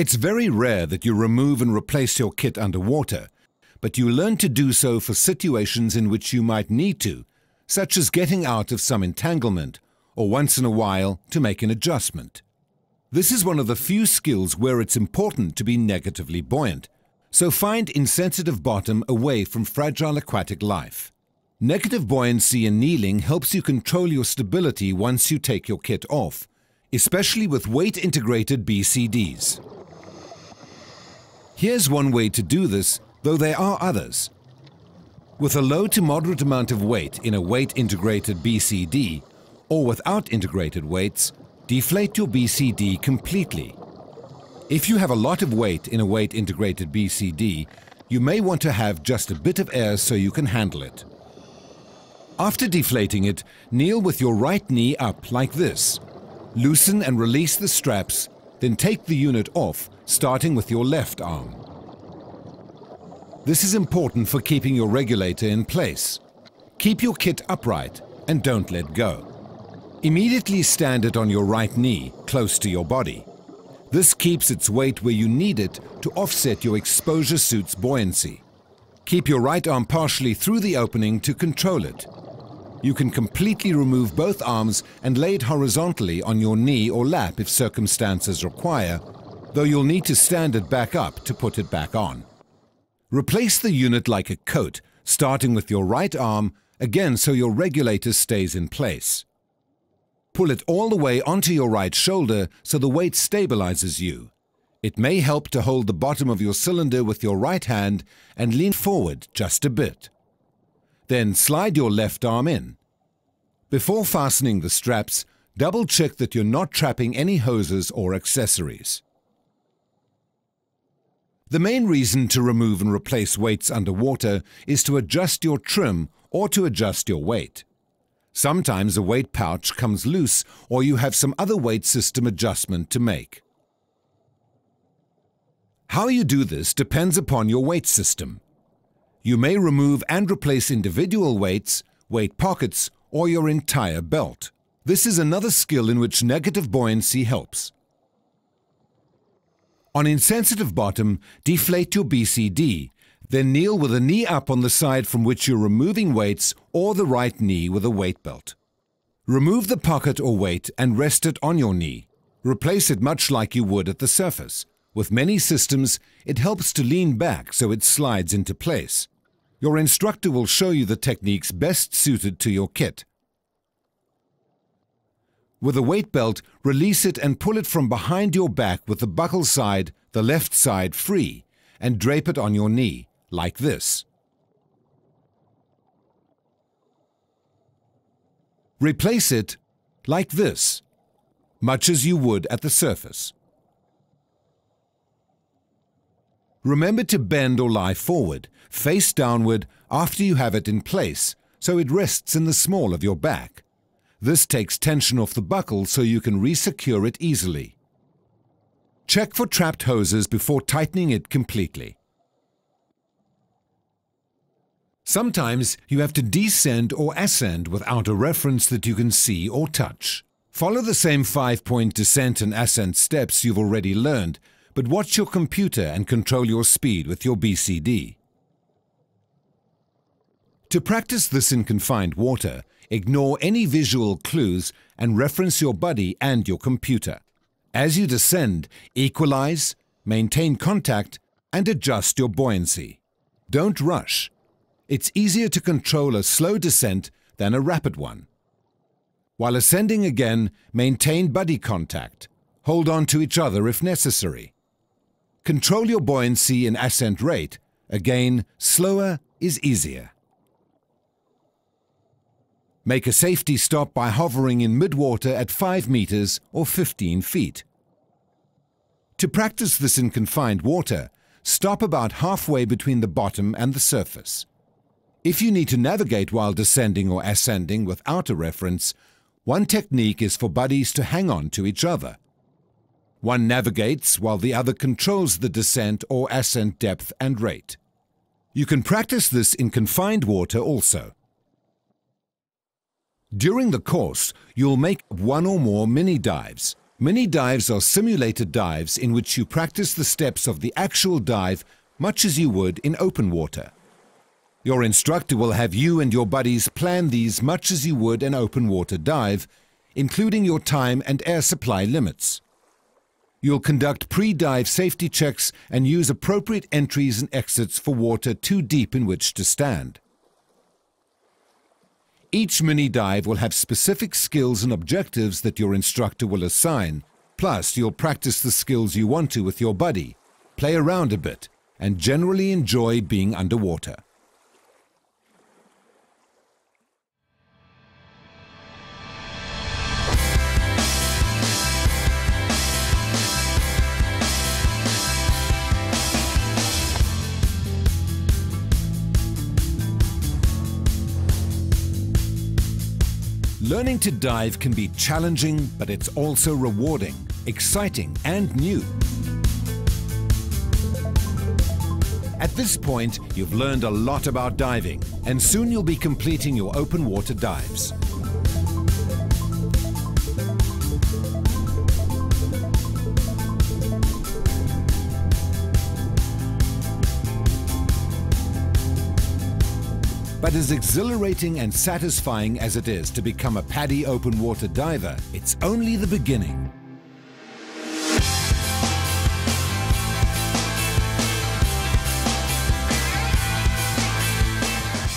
It's very rare that you remove and replace your kit underwater, but you learn to do so for situations in which you might need to, such as getting out of some entanglement, or once in a while to make an adjustment. This is one of the few skills where it's important to be negatively buoyant, so find insensitive bottom away from fragile aquatic life. Negative buoyancy in kneeling helps you control your stability once you take your kit off, especially with weight-integrated BCDs. Here's one way to do this, though there are others. With a low to moderate amount of weight in a weight-integrated BCD, or without integrated weights, deflate your BCD completely. If you have a lot of weight in a weight-integrated BCD, you may want to have just a bit of air so you can handle it. After deflating it, kneel with your right knee up like this. Loosen and release the straps, then take the unit off, starting with your left arm. This is important for keeping your regulator in place. Keep your kit upright and don't let go. Immediately stand it on your right knee, close to your body. This keeps its weight where you need it to offset your exposure suit's buoyancy. Keep your right arm partially through the opening to control it. You can completely remove both arms and lay it horizontally on your knee or lap if circumstances require, though you'll need to stand it back up to put it back on. Replace the unit like a coat, starting with your right arm, again so your regulator stays in place. Pull it all the way onto your right shoulder so the weight stabilizes you. It may help to hold the bottom of your cylinder with your right hand and lean forward just a bit. Then slide your left arm in. Before fastening the straps, double-check that you're not trapping any hoses or accessories. The main reason to remove and replace weights underwater is to adjust your trim or to adjust your weight. Sometimes a weight pouch comes loose or you have some other weight system adjustment to make. How you do this depends upon your weight system. You may remove and replace individual weights, weight pockets, or your entire belt. This is another skill in which negative buoyancy helps. On insensitive bottom, deflate your BCD, then kneel with a knee up on the side from which you're removing weights or the right knee with a weight belt. Remove the pocket or weight and rest it on your knee. Replace it much like you would at the surface. With many systems, it helps to lean back so it slides into place. Your instructor will show you the techniques best suited to your kit. With a weight belt, release it and pull it from behind your back with the buckle side, the left side free, and drape it on your knee, like this. Replace it like this, much as you would at the surface. Remember to bend or lie forward, face downward after you have it in place, so it rests in the small of your back. This takes tension off the buckle so you can re-secure it easily. Check for trapped hoses before tightening it completely. Sometimes you have to descend or ascend without a reference that you can see or touch. Follow the same 5-point descent and ascent steps you've already learned, but watch your computer and control your speed with your BCD. To practice this in confined water, ignore any visual clues and reference your body and your computer. As you descend, equalize, maintain contact, and adjust your buoyancy. Don't rush. It's easier to control a slow descent than a rapid one. While ascending again, maintain body contact. Hold on to each other if necessary. Control your buoyancy in ascent rate. Again, slower is easier. Make a safety stop by hovering in midwater at 5 meters or 15 feet. To practice this in confined water, stop about halfway between the bottom and the surface. If you need to navigate while descending or ascending without a reference, one technique is for buddies to hang on to each other. One navigates while the other controls the descent or ascent depth and rate. You can practice this in confined water also. During the course, you'll make one or more mini dives. Mini dives are simulated dives in which you practice the steps of the actual dive much as you would in open water. Your instructor will have you and your buddies plan these much as you would an open water dive, including your time and air supply limits. You'll conduct pre-dive safety checks and use appropriate entries and exits for water too deep in which to stand. Each mini dive will have specific skills and objectives that your instructor will assign, plus you'll practice the skills you want to with your buddy, play around a bit, and generally enjoy being underwater. Learning to dive can be challenging, but it's also rewarding, exciting, and new. At this point, you've learned a lot about diving, and soon you'll be completing your open water dives. But as exhilarating and satisfying as it is to become a PADI open water diver, it's only the beginning.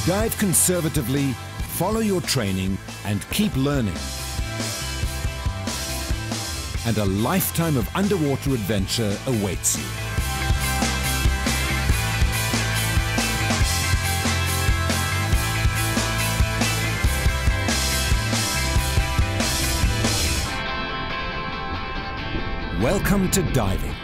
Dive conservatively, follow your training, and keep learning. And a lifetime of underwater adventure awaits you. Welcome to diving.